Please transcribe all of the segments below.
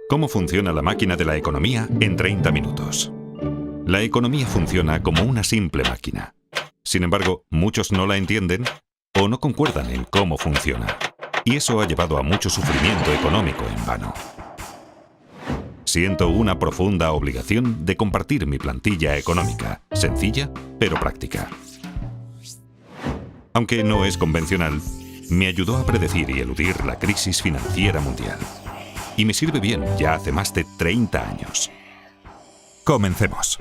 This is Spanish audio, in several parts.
¿Cómo funciona la máquina de la economía en 30 minutos? La economía funciona como una simple máquina. Sin embargo, muchos no la entienden o no concuerdan en cómo funciona. Y eso ha llevado a mucho sufrimiento económico en vano. Siento una profunda obligación de compartir mi plantilla económica, sencilla pero práctica. Aunque no es convencional, me ayudó a predecir y eludir la crisis financiera mundial. Y me sirve bien ya hace más de 30 años. Comencemos.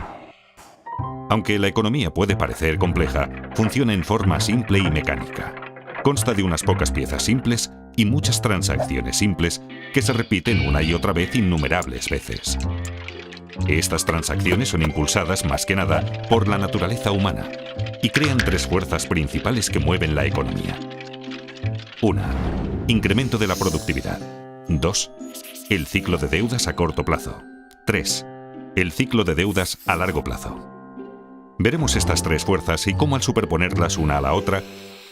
Aunque la economía puede parecer compleja, funciona en forma simple y mecánica. Consta de unas pocas piezas simples y muchas transacciones simples que se repiten una y otra vez innumerables veces. Estas transacciones son impulsadas más que nada por la naturaleza humana y crean tres fuerzas principales que mueven la economía. 1. Incremento de la productividad. 2. El ciclo de deudas a corto plazo. 3. El ciclo de deudas a largo plazo. Veremos estas tres fuerzas y cómo al superponerlas una a la otra,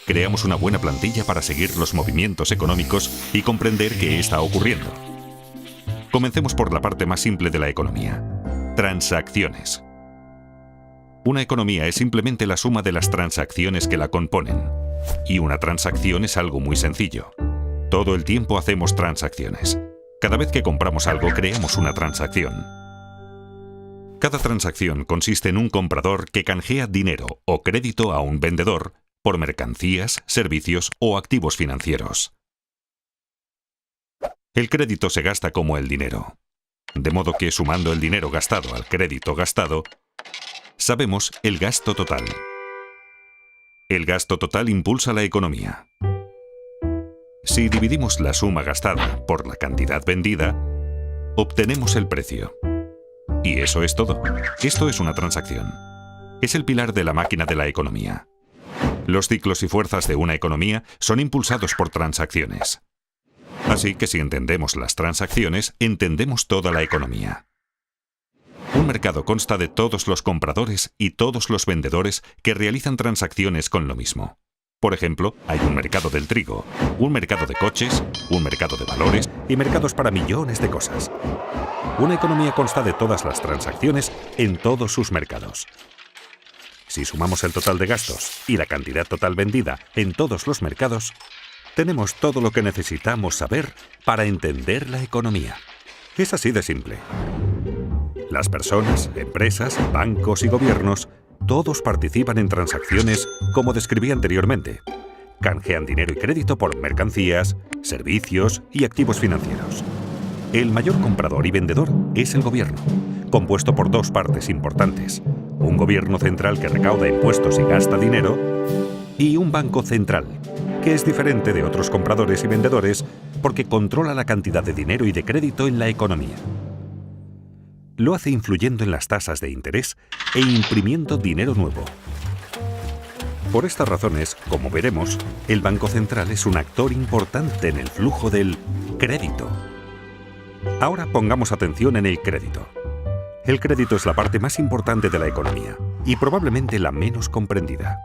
creamos una buena plantilla para seguir los movimientos económicos y comprender qué está ocurriendo. Comencemos por la parte más simple de la economía. Transacciones. Una economía es simplemente la suma de las transacciones que la componen. Y una transacción es algo muy sencillo. Todo el tiempo hacemos transacciones. Cada vez que compramos algo, creamos una transacción. Cada transacción consiste en un comprador que canjea dinero o crédito a un vendedor por mercancías, servicios o activos financieros. El crédito se gasta como el dinero. De modo que sumando el dinero gastado al crédito gastado, sabemos el gasto total. El gasto total impulsa la economía. Si dividimos la suma gastada por la cantidad vendida, obtenemos el precio. Y eso es todo. Esto es una transacción. Es el pilar de la máquina de la economía. Los ciclos y fuerzas de una economía son impulsados por transacciones. Así que si entendemos las transacciones, entendemos toda la economía. Un mercado consta de todos los compradores y todos los vendedores que realizan transacciones con lo mismo. Por ejemplo, hay un mercado del trigo, un mercado de coches, un mercado de valores y mercados para millones de cosas. Una economía consta de todas las transacciones en todos sus mercados. Si sumamos el total de gastos y la cantidad total vendida en todos los mercados, tenemos todo lo que necesitamos saber para entender la economía. Es así de simple. Las personas, empresas, bancos y gobiernos, todos participan en transacciones como describí anteriormente. Canjean dinero y crédito por mercancías, servicios y activos financieros. El mayor comprador y vendedor es el gobierno, compuesto por dos partes importantes. Un gobierno central que recauda impuestos y gasta dinero, y un banco central, que es diferente de otros compradores y vendedores porque controla la cantidad de dinero y de crédito en la economía. Lo hace influyendo en las tasas de interés e imprimiendo dinero nuevo. Por estas razones, como veremos, el Banco Central es un actor importante en el flujo del crédito. Ahora pongamos atención en el crédito. El crédito es la parte más importante de la economía y probablemente la menos comprendida.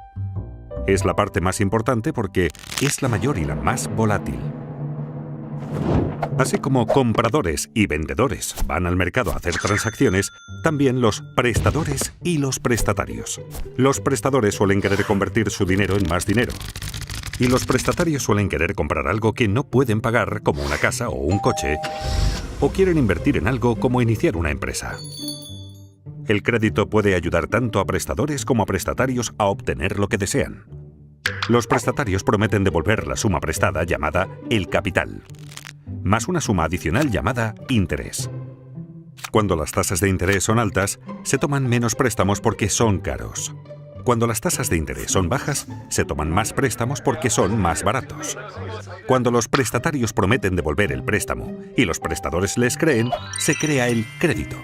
Es la parte más importante porque es la mayor y la más volátil. Así como compradores y vendedores van al mercado a hacer transacciones, también los prestadores y los prestatarios. Los prestadores suelen querer convertir su dinero en más dinero. Y los prestatarios suelen querer comprar algo que no pueden pagar, como una casa o un coche, o quieren invertir en algo como iniciar una empresa. El crédito puede ayudar tanto a prestadores como a prestatarios a obtener lo que desean. Los prestatarios prometen devolver la suma prestada llamada el capital, más una suma adicional llamada interés. Cuando las tasas de interés son altas, se toman menos préstamos porque son caros. Cuando las tasas de interés son bajas, se toman más préstamos porque son más baratos. Cuando los prestatarios prometen devolver el préstamo y los prestadores les creen, se crea el crédito.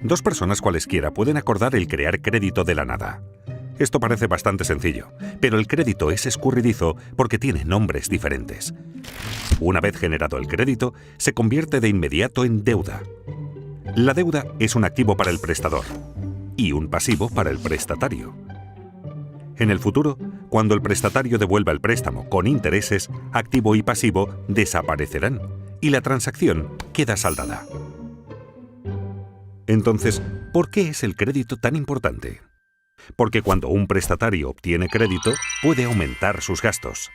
Dos personas cualesquiera pueden acordar el crear crédito de la nada. Esto parece bastante sencillo, pero el crédito es escurridizo porque tiene nombres diferentes. Una vez generado el crédito, se convierte de inmediato en deuda. La deuda es un activo para el prestador y un pasivo para el prestatario. En el futuro, cuando el prestatario devuelva el préstamo con intereses, activo y pasivo desaparecerán y la transacción queda saldada. Entonces, ¿por qué es el crédito tan importante? Porque cuando un prestatario obtiene crédito, puede aumentar sus gastos.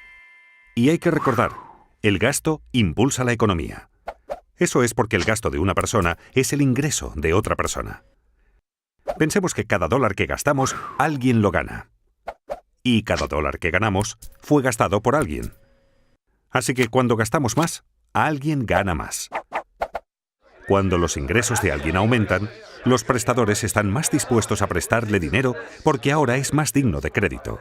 Y hay que recordar, el gasto impulsa la economía. Eso es porque el gasto de una persona es el ingreso de otra persona. Pensemos que cada dólar que gastamos, alguien lo gana. Y cada dólar que ganamos fue gastado por alguien. Así que cuando gastamos más, alguien gana más. Cuando los ingresos de alguien aumentan, los prestadores están más dispuestos a prestarle dinero porque ahora es más digno de crédito.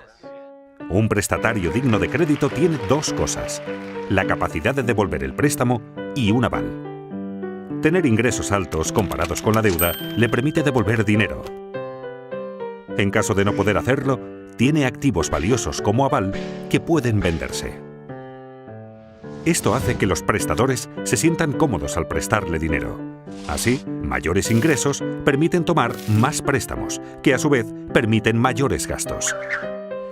Un prestatario digno de crédito tiene dos cosas: la capacidad de devolver el préstamo y un aval. Tener ingresos altos comparados con la deuda le permite devolver dinero. En caso de no poder hacerlo, tiene activos valiosos como aval que pueden venderse. Esto hace que los prestadores se sientan cómodos al prestarle dinero. Así, mayores ingresos permiten tomar más préstamos, que a su vez permiten mayores gastos.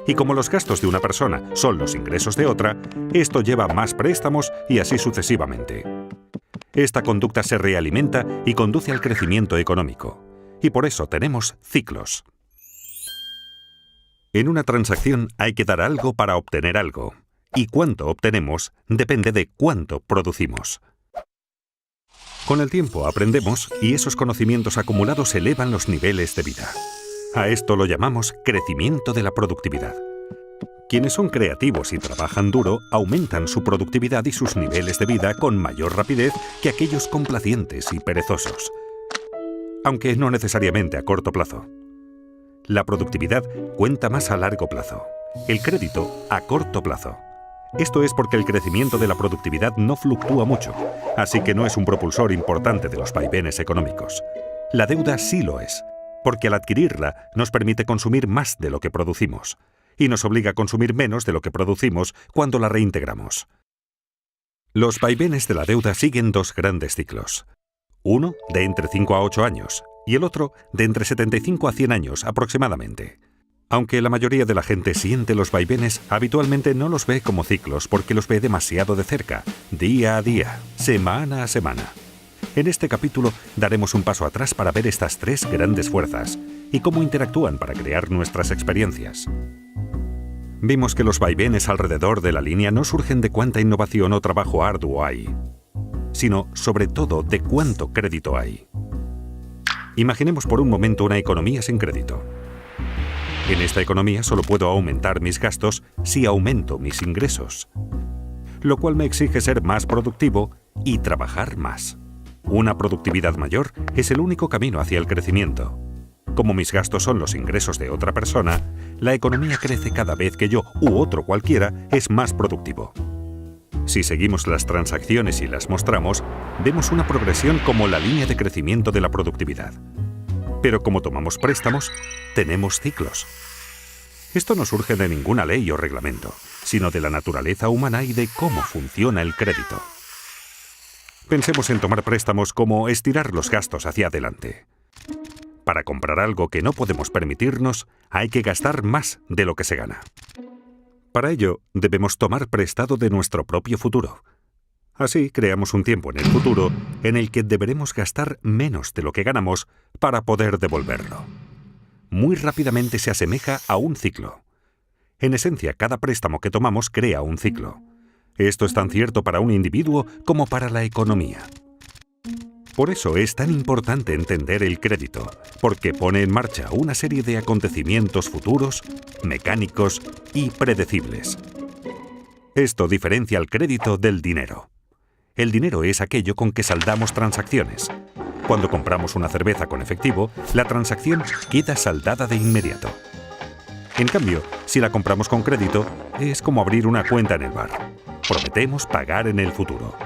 Y como los gastos de una persona son los ingresos de otra, esto lleva más préstamos y así sucesivamente. Esta conducta se realimenta y conduce al crecimiento económico. Y por eso tenemos ciclos. En una transacción hay que dar algo para obtener algo. Y cuánto obtenemos depende de cuánto producimos. Con el tiempo aprendemos y esos conocimientos acumulados elevan los niveles de vida. A esto lo llamamos crecimiento de la productividad. Quienes son creativos y trabajan duro aumentan su productividad y sus niveles de vida con mayor rapidez que aquellos complacientes y perezosos. Aunque no necesariamente a corto plazo. La productividad cuenta más a largo plazo. El crédito a corto plazo. Esto es porque el crecimiento de la productividad no fluctúa mucho, así que no es un propulsor importante de los vaivenes económicos. La deuda sí lo es, porque al adquirirla nos permite consumir más de lo que producimos, y nos obliga a consumir menos de lo que producimos cuando la reintegramos. Los vaivenes de la deuda siguen dos grandes ciclos. Uno de entre 5 a 8 años, y el otro de entre 75 a 100 años aproximadamente. Aunque la mayoría de la gente siente los vaivenes, habitualmente no los ve como ciclos porque los ve demasiado de cerca, día a día, semana a semana. En este capítulo daremos un paso atrás para ver estas tres grandes fuerzas y cómo interactúan para crear nuestras experiencias. Vimos que los vaivenes alrededor de la línea no surgen de cuánta innovación o trabajo arduo hay, sino sobre todo de cuánto crédito hay. Imaginemos por un momento una economía sin crédito. En esta economía solo puedo aumentar mis gastos si aumento mis ingresos, lo cual me exige ser más productivo y trabajar más. Una productividad mayor es el único camino hacia el crecimiento. Como mis gastos son los ingresos de otra persona, la economía crece cada vez que yo u otro cualquiera es más productivo. Si seguimos las transacciones y las mostramos, vemos una progresión como la línea de crecimiento de la productividad. Pero como tomamos préstamos, tenemos ciclos. Esto no surge de ninguna ley o reglamento, sino de la naturaleza humana y de cómo funciona el crédito. Pensemos en tomar préstamos como estirar los gastos hacia adelante. Para comprar algo que no podemos permitirnos, hay que gastar más de lo que se gana. Para ello, debemos tomar prestado de nuestro propio futuro. Así creamos un tiempo en el futuro en el que deberemos gastar menos de lo que ganamos para poder devolverlo. Muy rápidamente se asemeja a un ciclo. En esencia, cada préstamo que tomamos crea un ciclo. Esto es tan cierto para un individuo como para la economía. Por eso es tan importante entender el crédito, porque pone en marcha una serie de acontecimientos futuros, mecánicos y predecibles. Esto diferencia el crédito del dinero. El dinero es aquello con que saldamos transacciones. Cuando compramos una cerveza con efectivo, la transacción queda saldada de inmediato. En cambio, si la compramos con crédito, es como abrir una cuenta en el bar. Prometemos pagar en el futuro.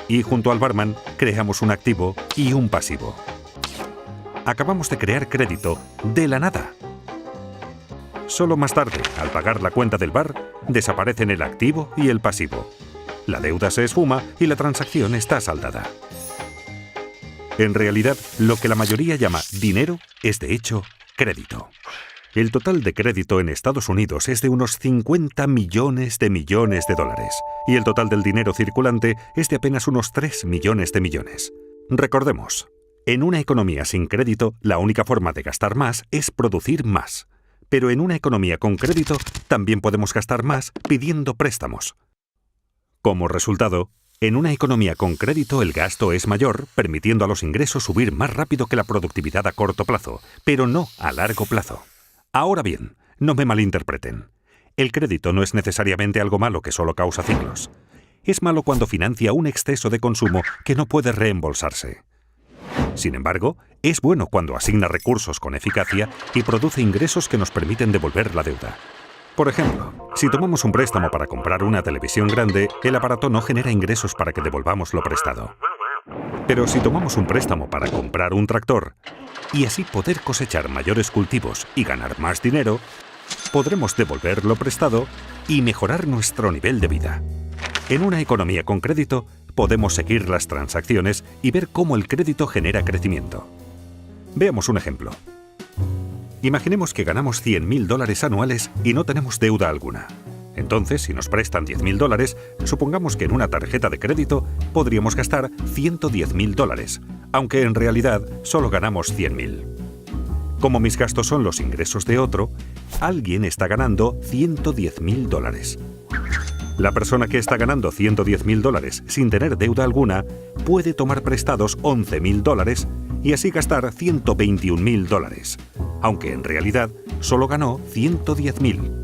Y junto al barman, creamos un activo y un pasivo. Acabamos de crear crédito de la nada. Solo más tarde, al pagar la cuenta del bar, desaparecen el activo y el pasivo. La deuda se esfuma y la transacción está saldada. En realidad, lo que la mayoría llama dinero es de hecho crédito. El total de crédito en Estados Unidos es de unos 50 millones de dólares, y el total del dinero circulante es de apenas unos 3 millones de millones. Recordemos, en una economía sin crédito, la única forma de gastar más es producir más. Pero en una economía con crédito, también podemos gastar más pidiendo préstamos. Como resultado, en una economía con crédito el gasto es mayor, permitiendo a los ingresos subir más rápido que la productividad a corto plazo, pero no a largo plazo. Ahora bien, no me malinterpreten. El crédito no es necesariamente algo malo que solo causa ciclos. Es malo cuando financia un exceso de consumo que no puede reembolsarse. Sin embargo, es bueno cuando asigna recursos con eficacia y produce ingresos que nos permiten devolver la deuda. Por ejemplo, si tomamos un préstamo para comprar una televisión grande, el aparato no genera ingresos para que devolvamos lo prestado. Pero si tomamos un préstamo para comprar un tractor y así poder cosechar mayores cultivos y ganar más dinero, podremos devolver lo prestado y mejorar nuestro nivel de vida. En una economía con crédito, podemos seguir las transacciones y ver cómo el crédito genera crecimiento. Veamos un ejemplo. Imaginemos que ganamos $100.000 anuales y no tenemos deuda alguna. Entonces, si nos prestan $10.000, supongamos que en una tarjeta de crédito podríamos gastar $110.000, aunque en realidad solo ganamos $100.000. Como mis gastos son los ingresos de otro, alguien está ganando $110.000. La persona que está ganando $110.000 sin tener deuda alguna puede tomar prestados $11.000 y así gastar $121.000, aunque en realidad solo ganó $110.000.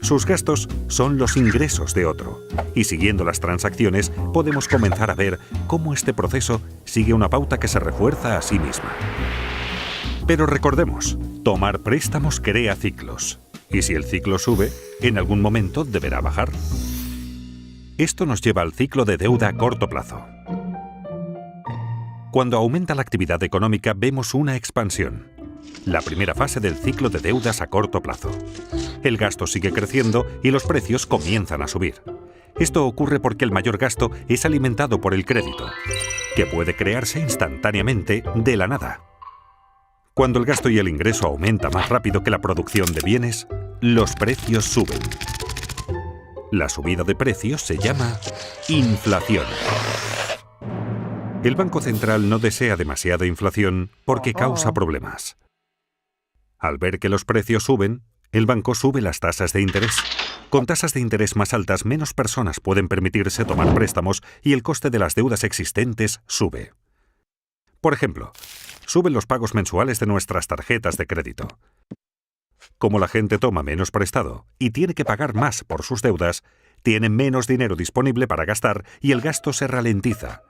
Sus gastos son los ingresos de otro, y siguiendo las transacciones podemos comenzar a ver cómo este proceso sigue una pauta que se refuerza a sí misma. Pero recordemos, tomar préstamos crea ciclos, y si el ciclo sube, en algún momento deberá bajar. Esto nos lleva al ciclo de deuda a corto plazo. Cuando aumenta la actividad económica vemos una expansión, la primera fase del ciclo de deudas a corto plazo. El gasto sigue creciendo y los precios comienzan a subir. Esto ocurre porque el mayor gasto es alimentado por el crédito, que puede crearse instantáneamente de la nada. Cuando el gasto y el ingreso aumenta más rápido que la producción de bienes, los precios suben. La subida de precios se llama inflación. El Banco Central no desea demasiada inflación porque causa problemas. Al ver que los precios suben, el banco sube las tasas de interés. Con tasas de interés más altas, menos personas pueden permitirse tomar préstamos y el coste de las deudas existentes sube. Por ejemplo, suben los pagos mensuales de nuestras tarjetas de crédito. Como la gente toma menos prestado y tiene que pagar más por sus deudas, tienen menos dinero disponible para gastar y el gasto se ralentiza.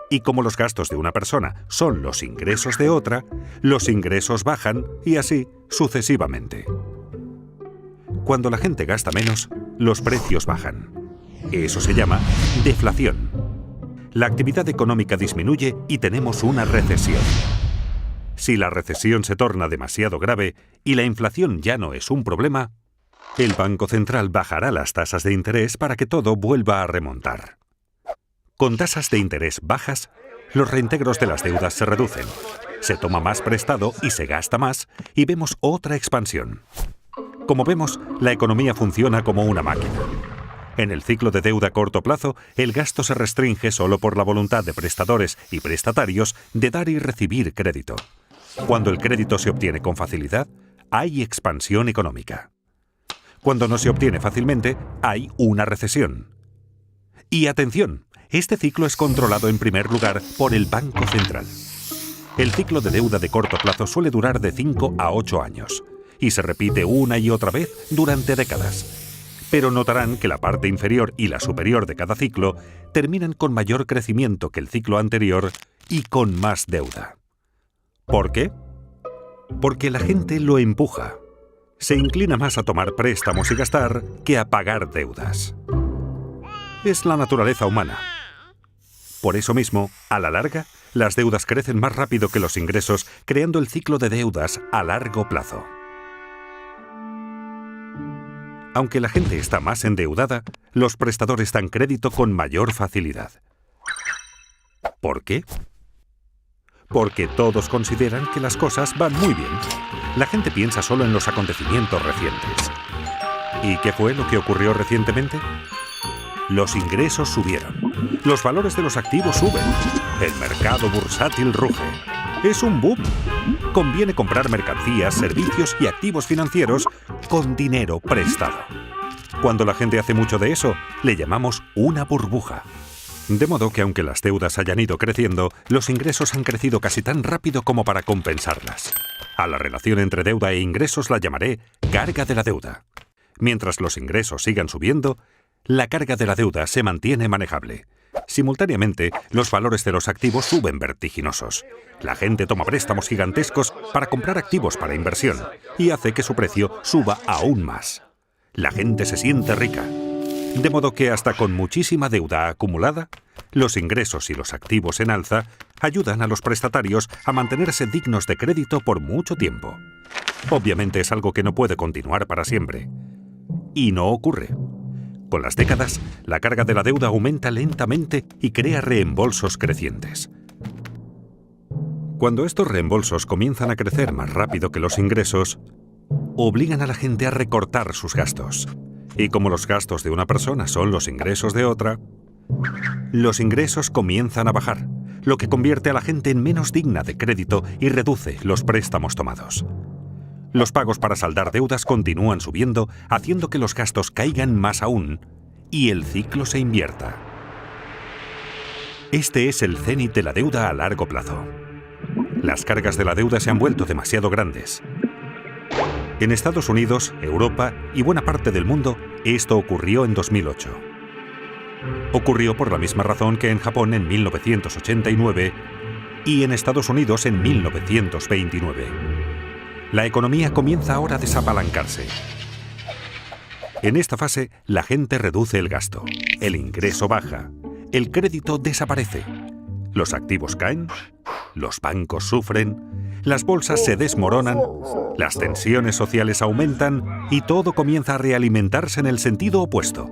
Y como los gastos de una persona son los ingresos de otra, los ingresos bajan y así sucesivamente. Cuando la gente gasta menos, los precios bajan. Eso se llama deflación. La actividad económica disminuye y tenemos una recesión. Si la recesión se torna demasiado grave y la inflación ya no es un problema, el Banco Central bajará las tasas de interés para que todo vuelva a remontar. Con tasas de interés bajas, los reintegros de las deudas se reducen, se toma más prestado y se gasta más, y vemos otra expansión. Como vemos, la economía funciona como una máquina. En el ciclo de deuda a corto plazo, el gasto se restringe solo por la voluntad de prestadores y prestatarios de dar y recibir crédito. Cuando el crédito se obtiene con facilidad, hay expansión económica. Cuando no se obtiene fácilmente, hay una recesión. Y atención, este ciclo es controlado en primer lugar por el Banco Central. El ciclo de deuda de corto plazo suele durar de 5 a 8 años y se repite una y otra vez durante décadas. Pero notarán que la parte inferior y la superior de cada ciclo terminan con mayor crecimiento que el ciclo anterior y con más deuda. ¿Por qué? Porque la gente lo empuja. Se inclina más a tomar préstamos y gastar que a pagar deudas. Es la naturaleza humana. Por eso mismo, a la larga, las deudas crecen más rápido que los ingresos, creando el ciclo de deudas a largo plazo. Aunque la gente está más endeudada, los prestadores dan crédito con mayor facilidad. ¿Por qué? porque todos consideran que las cosas van muy bien. La gente piensa solo en los acontecimientos recientes. ¿Y qué fue lo que ocurrió recientemente? Los ingresos subieron. Los valores de los activos suben. El mercado bursátil ruge. Es un boom. Conviene comprar mercancías, servicios y activos financieros con dinero prestado. Cuando la gente hace mucho de eso, le llamamos una burbuja. De modo que aunque las deudas hayan ido creciendo, los ingresos han crecido casi tan rápido como para compensarlas. A la relación entre deuda e ingresos la llamaré carga de la deuda. Mientras los ingresos sigan subiendo, la carga de la deuda se mantiene manejable. Simultáneamente, los valores de los activos suben vertiginosos. La gente toma préstamos gigantescos para comprar activos para inversión y hace que su precio suba aún más. La gente se siente rica. De modo que hasta con muchísima deuda acumulada, los ingresos y los activos en alza ayudan a los prestatarios a mantenerse dignos de crédito por mucho tiempo. Obviamente es algo que no puede continuar para siempre. Y no ocurre. Con las décadas, la carga de la deuda aumenta lentamente y crea reembolsos crecientes. Cuando estos reembolsos comienzan a crecer más rápido que los ingresos, obligan a la gente a recortar sus gastos. Y como los gastos de una persona son los ingresos de otra, los ingresos comienzan a bajar, lo que convierte a la gente en menos digna de crédito y reduce los préstamos tomados. Los pagos para saldar deudas continúan subiendo, haciendo que los gastos caigan más aún y el ciclo se invierta. Este es el cénit de la deuda a largo plazo. Las cargas de la deuda se han vuelto demasiado grandes. En Estados Unidos, Europa y buena parte del mundo, esto ocurrió en 2008. Ocurrió por la misma razón que en Japón en 1989 y en Estados Unidos en 1929. La economía comienza ahora a desapalancarse. En esta fase, la gente reduce el gasto, el ingreso baja, el crédito desaparece, los activos caen, los bancos sufren, las bolsas se desmoronan, las tensiones sociales aumentan y todo comienza a realimentarse en el sentido opuesto.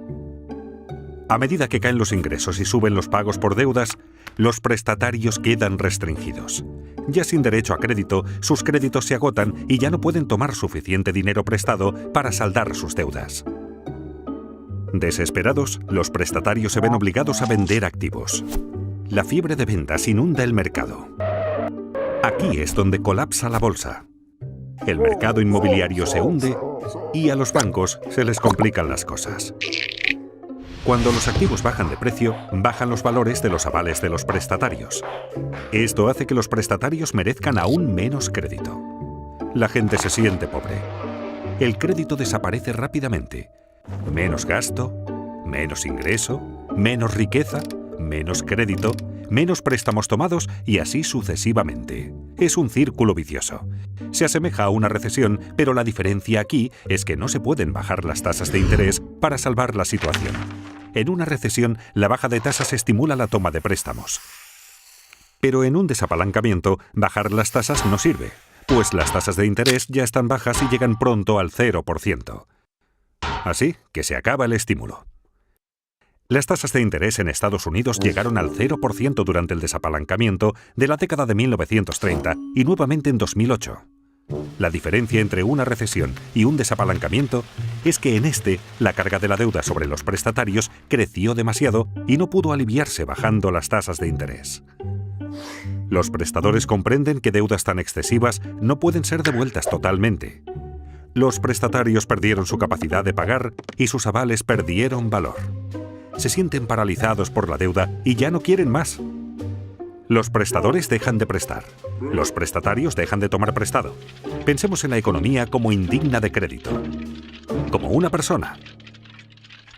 A medida que caen los ingresos y suben los pagos por deudas, los prestatarios quedan restringidos. Ya sin derecho a crédito, sus créditos se agotan y ya no pueden tomar suficiente dinero prestado para saldar sus deudas. Desesperados, los prestatarios se ven obligados a vender activos. La fiebre de ventas inunda el mercado. Aquí es donde colapsa la bolsa. El mercado inmobiliario se hunde y a los bancos se les complican las cosas. Cuando los activos bajan de precio, bajan los valores de los avales de los prestatarios. Esto hace que los prestatarios merezcan aún menos crédito. La gente se siente pobre. El crédito desaparece rápidamente. Menos gasto, menos ingreso, menos riqueza, menos crédito, menos préstamos tomados y así sucesivamente. Es un círculo vicioso. Se asemeja a una recesión, pero la diferencia aquí es que no se pueden bajar las tasas de interés para salvar la situación. En una recesión, la baja de tasas estimula la toma de préstamos. Pero en un desapalancamiento, bajar las tasas no sirve, pues las tasas de interés ya están bajas y llegan pronto al 0%. Así que se acaba el estímulo. Las tasas de interés en Estados Unidos llegaron al 0% durante el desapalancamiento de la década de 1930 y nuevamente en 2008. La diferencia entre una recesión y un desapalancamiento es que en este, la carga de la deuda sobre los prestatarios creció demasiado y no pudo aliviarse bajando las tasas de interés. Los prestadores comprenden que deudas tan excesivas no pueden ser devueltas totalmente. Los prestatarios perdieron su capacidad de pagar y sus avales perdieron valor. Se sienten paralizados por la deuda y ya no quieren más. Los prestadores dejan de prestar. Los prestatarios dejan de tomar prestado. Pensemos en la economía como indigna de crédito. Como una persona.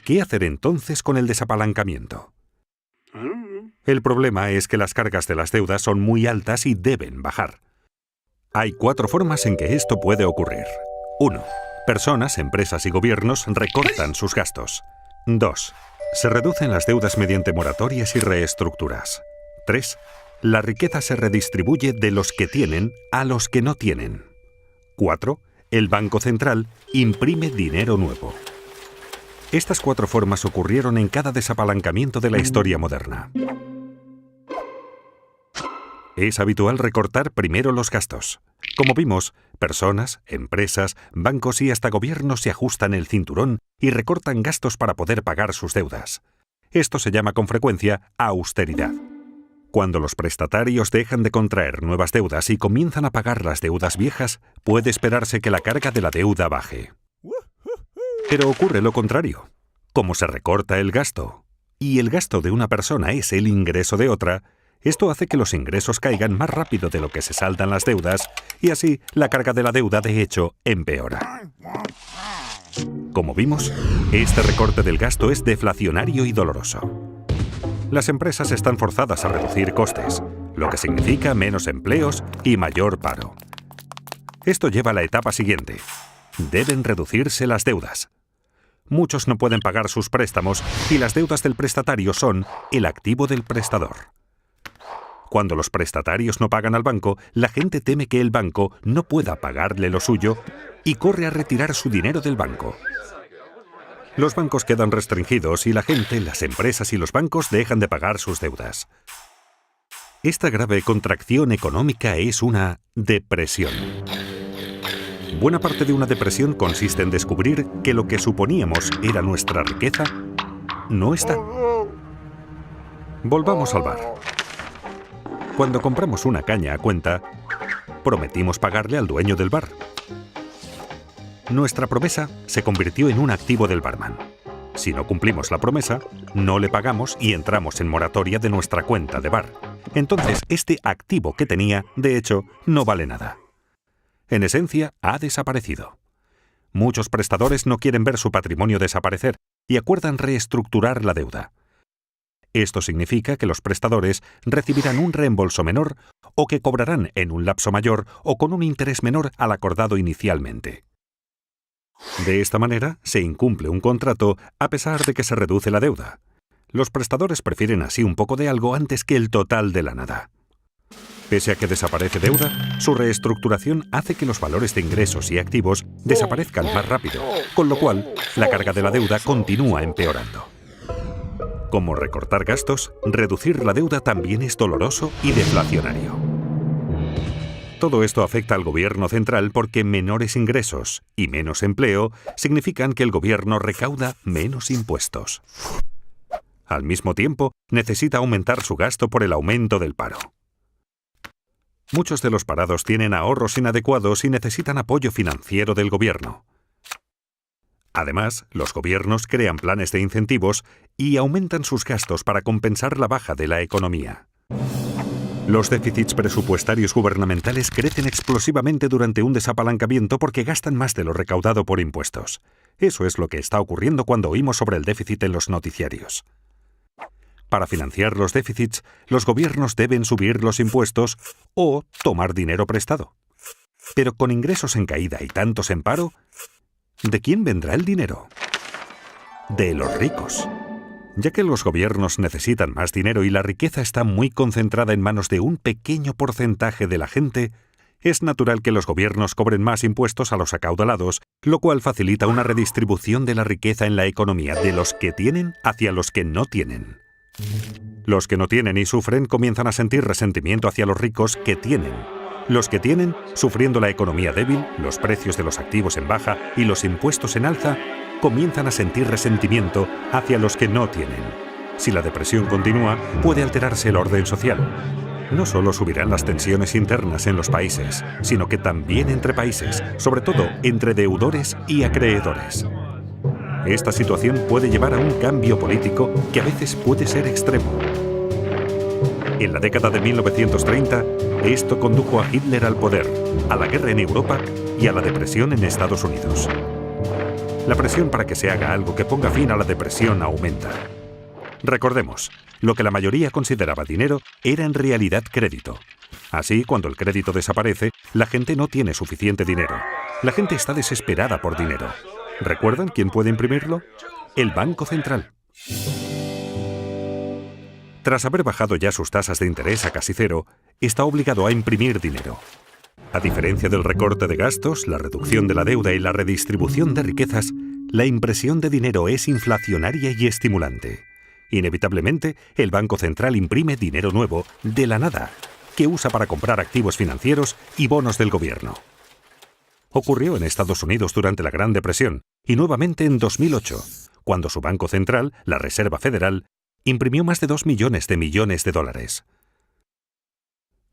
¿Qué hacer entonces con el desapalancamiento? El problema es que las cargas de las deudas son muy altas y deben bajar. Hay 4 formas en que esto puede ocurrir. 1. Personas, empresas y gobiernos recortan sus gastos. 2. Se reducen las deudas mediante moratorias y reestructuras. 3. La riqueza se redistribuye de los que tienen a los que no tienen. 4. El Banco Central imprime dinero nuevo. Estas 4 formas ocurrieron en cada desapalancamiento de la historia moderna. Es habitual recortar primero los gastos. Como vimos, personas, empresas, bancos y hasta gobiernos se ajustan el cinturón y recortan gastos para poder pagar sus deudas. Esto se llama con frecuencia austeridad. Cuando los prestatarios dejan de contraer nuevas deudas y comienzan a pagar las deudas viejas, puede esperarse que la carga de la deuda baje. Pero ocurre lo contrario. Como se recorta el gasto, y el gasto de una persona es el ingreso de otra, esto hace que los ingresos caigan más rápido de lo que se saldan las deudas, y así la carga de la deuda, de hecho, empeora. Como vimos, este recorte del gasto es deflacionario y doloroso. Las empresas están forzadas a reducir costes, lo que significa menos empleos y mayor paro. Esto lleva a la etapa siguiente. Deben reducirse las deudas. Muchos no pueden pagar sus préstamos y las deudas del prestatario son el activo del prestador. Cuando los prestatarios no pagan al banco, la gente teme que el banco no pueda pagarle lo suyo y corre a retirar su dinero del banco. Los bancos quedan restringidos y la gente, las empresas y los bancos dejan de pagar sus deudas. Esta grave contracción económica es una depresión. Buena parte de una depresión consiste en descubrir que lo que suponíamos era nuestra riqueza no está. Volvamos al bar. Cuando compramos una caña a cuenta, prometimos pagarle al dueño del bar. Nuestra promesa se convirtió en un activo del barman. Si no cumplimos la promesa, no le pagamos y entramos en moratoria de nuestra cuenta de bar. Entonces, este activo que tenía, de hecho, no vale nada. En esencia, ha desaparecido. Muchos prestadores no quieren ver su patrimonio desaparecer y acuerdan reestructurar la deuda. Esto significa que los prestadores recibirán un reembolso menor o que cobrarán en un lapso mayor o con un interés menor al acordado inicialmente. De esta manera, se incumple un contrato a pesar de que se reduce la deuda. Los prestadores prefieren así un poco de algo antes que el total de la nada. Pese a que desaparece deuda, su reestructuración hace que los valores de ingresos y activos desaparezcan más rápido, con lo cual la carga de la deuda continúa empeorando. Como recortar gastos, reducir la deuda también es doloroso y deflacionario. Todo esto afecta al gobierno central porque menores ingresos y menos empleo significan que el gobierno recauda menos impuestos. Al mismo tiempo, necesita aumentar su gasto por el aumento del paro. Muchos de los parados tienen ahorros inadecuados y necesitan apoyo financiero del gobierno. Además, los gobiernos crean planes de incentivos y aumentan sus gastos para compensar la baja de la economía. Los déficits presupuestarios gubernamentales crecen explosivamente durante un desapalancamiento porque gastan más de lo recaudado por impuestos. Eso es lo que está ocurriendo cuando oímos sobre el déficit en los noticiarios. Para financiar los déficits, los gobiernos deben subir los impuestos o tomar dinero prestado. Pero con ingresos en caída y tantos en paro, ¿de quién vendrá el dinero? De los ricos. Ya que los gobiernos necesitan más dinero y la riqueza está muy concentrada en manos de un pequeño porcentaje de la gente, es natural que los gobiernos cobren más impuestos a los acaudalados, lo cual facilita una redistribución de la riqueza en la economía de los que tienen hacia los que no tienen. Los que no tienen y sufren comienzan a sentir resentimiento hacia los ricos que tienen. Los que tienen, sufriendo la economía débil, los precios de los activos en baja y los impuestos en alza, comienzan a sentir resentimiento hacia los que no tienen. Si la depresión continúa, puede alterarse el orden social. No solo subirán las tensiones internas en los países, sino que también entre países, sobre todo entre deudores y acreedores. Esta situación puede llevar a un cambio político que a veces puede ser extremo. En la década de 1930, esto condujo a Hitler al poder, a la guerra en Europa y a la depresión en Estados Unidos. La presión para que se haga algo que ponga fin a la depresión aumenta. Recordemos, lo que la mayoría consideraba dinero era en realidad crédito. Así, cuando el crédito desaparece, la gente no tiene suficiente dinero. La gente está desesperada por dinero. ¿Recuerdan quién puede imprimirlo? El Banco Central. Tras haber bajado ya sus tasas de interés a casi cero, está obligado a imprimir dinero. A diferencia del recorte de gastos, la reducción de la deuda y la redistribución de riquezas, la impresión de dinero es inflacionaria y estimulante. Inevitablemente, el Banco Central imprime dinero nuevo de la nada, que usa para comprar activos financieros y bonos del gobierno. Ocurrió en Estados Unidos durante la Gran Depresión y nuevamente en 2008, cuando su Banco Central, la Reserva Federal, imprimió más de 2 millones de dólares.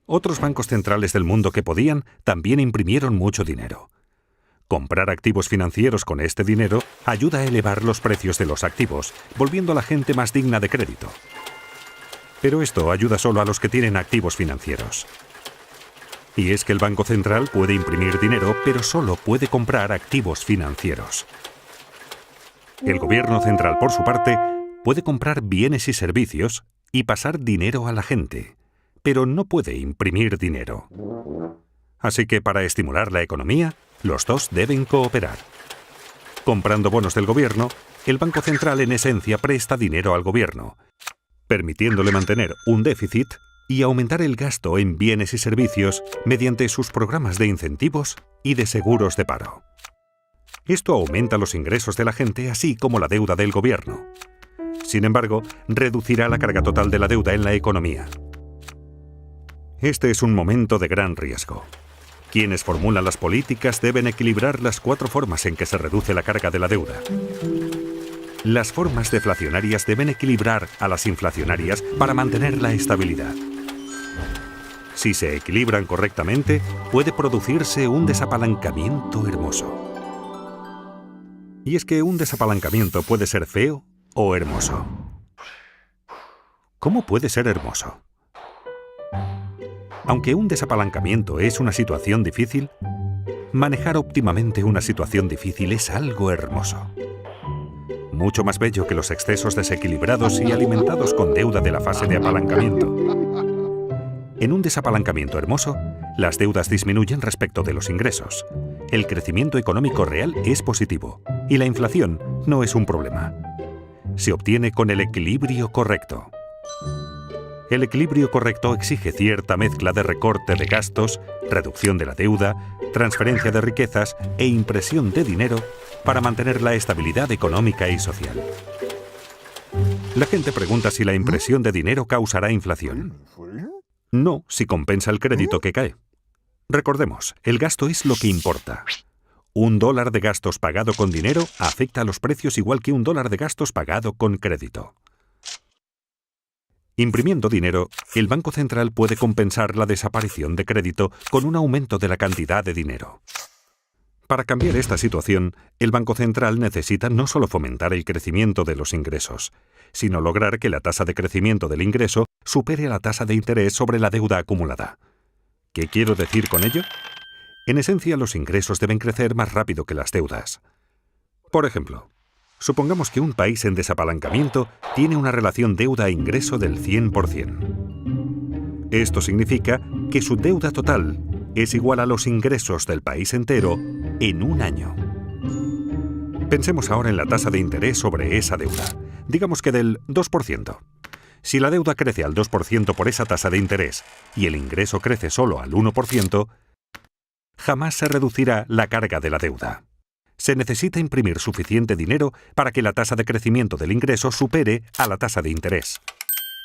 Otros bancos centrales del mundo que podían también imprimieron mucho dinero. Comprar activos financieros con este dinero ayuda a elevar los precios de los activos, volviendo a la gente más digna de crédito. Pero esto ayuda solo a los que tienen activos financieros. Y es que el Banco Central puede imprimir dinero, pero solo puede comprar activos financieros. El Gobierno Central, por su parte, puede comprar bienes y servicios y pasar dinero a la gente, pero no puede imprimir dinero. Así que para estimular la economía, los dos deben cooperar. Comprando bonos del gobierno, el Banco Central en esencia presta dinero al gobierno, permitiéndole mantener un déficit y aumentar el gasto en bienes y servicios mediante sus programas de incentivos y de seguros de paro. Esto aumenta los ingresos de la gente, así como la deuda del gobierno. Sin embargo, reducirá la carga total de la deuda en la economía. Este es un momento de gran riesgo. Quienes formulan las políticas deben equilibrar las 4 formas en que se reduce la carga de la deuda. Las formas deflacionarias deben equilibrar a las inflacionarias para mantener la estabilidad. Si se equilibran correctamente, puede producirse un desapalancamiento hermoso. Y es que un desapalancamiento puede ser feo o hermoso. ¿Cómo puede ser hermoso? Aunque un desapalancamiento es una situación difícil, manejar óptimamente una situación difícil es algo hermoso. Mucho más bello que los excesos desequilibrados y alimentados con deuda de la fase de apalancamiento. En un desapalancamiento hermoso, las deudas disminuyen respecto de los ingresos. El crecimiento económico real es positivo y la inflación no es un problema. Se obtiene con el equilibrio correcto. El equilibrio correcto exige cierta mezcla de recorte de gastos, reducción de la deuda, transferencia de riquezas e impresión de dinero para mantener la estabilidad económica y social. La gente pregunta si la impresión de dinero causará inflación. No, si compensa el crédito que cae. Recordemos, el gasto es lo que importa. $1 de gastos pagado con dinero afecta a los precios igual que $1 de gastos pagado con crédito. Imprimiendo dinero, el Banco Central puede compensar la desaparición de crédito con un aumento de la cantidad de dinero. Para cambiar esta situación, el Banco Central necesita no solo fomentar el crecimiento de los ingresos, sino lograr que la tasa de crecimiento del ingreso supere la tasa de interés sobre la deuda acumulada. ¿Qué quiero decir con ello? En esencia, los ingresos deben crecer más rápido que las deudas. Por ejemplo, supongamos que un país en desapalancamiento tiene una relación deuda-ingreso del 100%. Esto significa que su deuda total es igual a los ingresos del país entero en un año. Pensemos ahora en la tasa de interés sobre esa deuda, digamos que del 2%. Si la deuda crece al 2% por esa tasa de interés y el ingreso crece solo al 1%, jamás se reducirá la carga de la deuda. Se necesita imprimir suficiente dinero para que la tasa de crecimiento del ingreso supere a la tasa de interés.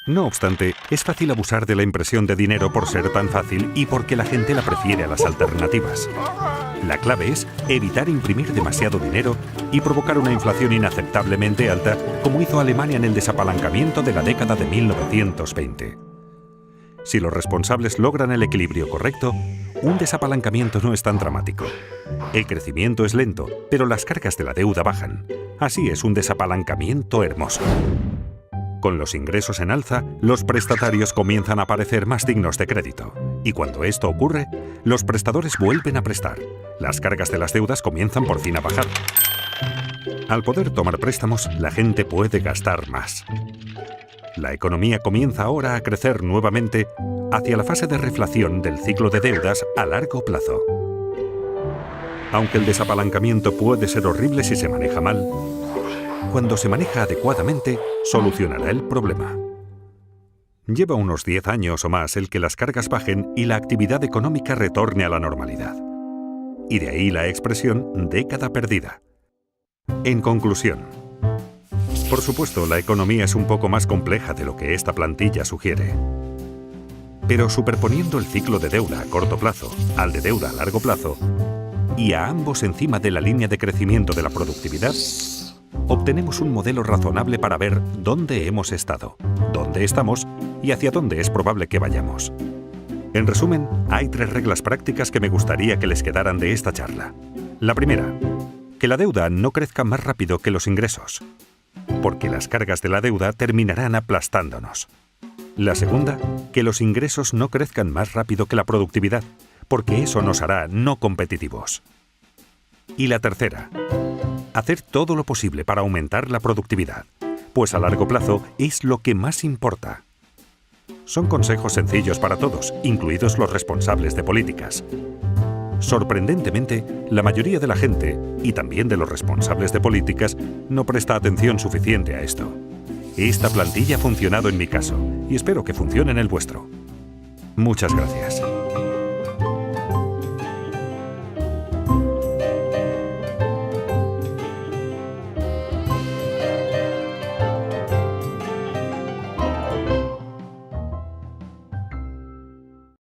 No obstante, es fácil abusar de la impresión de dinero por ser tan fácil y porque la gente la prefiere a las alternativas. La clave es evitar imprimir demasiado dinero y provocar una inflación inaceptablemente alta, como hizo Alemania en el desapalancamiento de la década de 1920. Si los responsables logran el equilibrio correcto, un desapalancamiento no es tan dramático. El crecimiento es lento, pero las cargas de la deuda bajan. Así es un desapalancamiento hermoso. Con los ingresos en alza, los prestatarios comienzan a parecer más dignos de crédito. Y cuando esto ocurre, los prestadores vuelven a prestar. Las cargas de las deudas comienzan por fin a bajar. Al poder tomar préstamos, la gente puede gastar más. La economía comienza ahora a crecer nuevamente hacia la fase de reflación del ciclo de deudas a largo plazo. Aunque el desapalancamiento puede ser horrible si se maneja mal, cuando se maneja adecuadamente, solucionará el problema. Lleva unos 10 años o más el que las cargas bajen y la actividad económica retorne a la normalidad. Y de ahí la expresión década perdida. En conclusión, por supuesto, la economía es un poco más compleja de lo que esta plantilla sugiere. Pero superponiendo el ciclo de deuda a corto plazo al de deuda a largo plazo, y a ambos encima de la línea de crecimiento de la productividad, obtenemos un modelo razonable para ver dónde hemos estado, dónde estamos y hacia dónde es probable que vayamos. En resumen, hay 3 reglas prácticas que me gustaría que les quedaran de esta charla. La primera, que la deuda no crezca más rápido que los ingresos, porque las cargas de la deuda terminarán aplastándonos. La segunda, que los ingresos no crezcan más rápido que la productividad, porque eso nos hará no competitivos. Y la tercera, hacer todo lo posible para aumentar la productividad, pues a largo plazo es lo que más importa. Son consejos sencillos para todos, incluidos los responsables de políticas. Sorprendentemente, la mayoría de la gente, y también de los responsables de políticas, no presta atención suficiente a esto. Esta plantilla ha funcionado en mi caso, y espero que funcione en el vuestro. Muchas gracias.